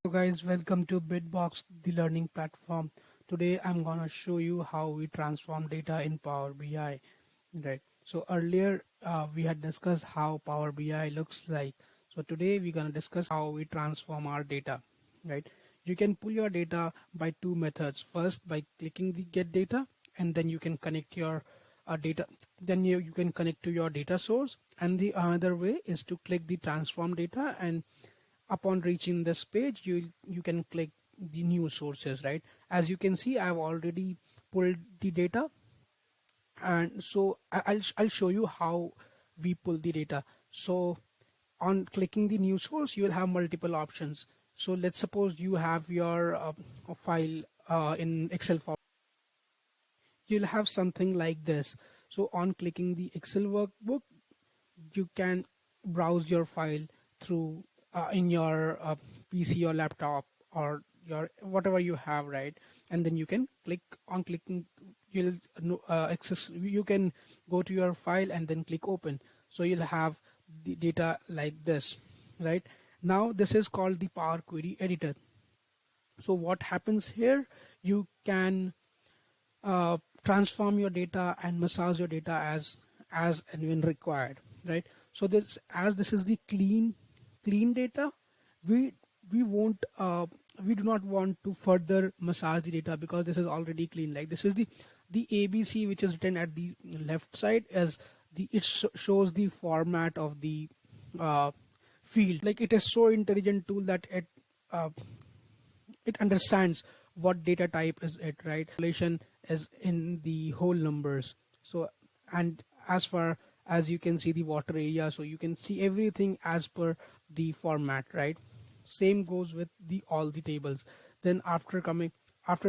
So guys, welcome to Bitbox, the learning platform. Today I'm gonna show you how we transform data in Power BI. Right. So earlier we had discussed how Power BI looks like. So today we're gonna discuss how we transform our data. Right. You can pull your data by two methods. First, by clicking the get data, and then you can connect your data. Then you can connect to your data source. And the other way is to click the transform data, and upon reaching this page you can click the new sources. Right, as you can see, I've already pulled the data, and so I'll show you how we pull the data. So on clicking the new source, you will have multiple options. So let's suppose you have your file in Excel form. You'll have something like this. So on clicking the Excel workbook, you can browse your file through in your PC or laptop or your whatever you have, right? And then you can click on clicking, you'll access, you can go to your file and then click open. So you'll have the data like this. Right now, this is called the Power Query Editor. So what happens here, you can transform your data and massage your data as and when required. Right, so this is the clean data. We won't we do not want to further massage the data because this is already clean. Like, this is the ABC which is written at the left side, as it shows the format of the field. Like, it is so intelligent tool that uh, it understands what data type is it. Right, relation is in the whole numbers. So, and as far as you can see the water area, so you can see everything as per the format. Right, same goes with the all the tables. Then after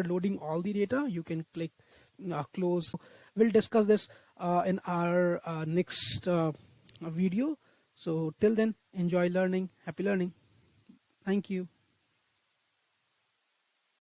loading all the data, you can click close. We'll discuss this in our next video. So till then, enjoy learning. Happy learning. Thank you.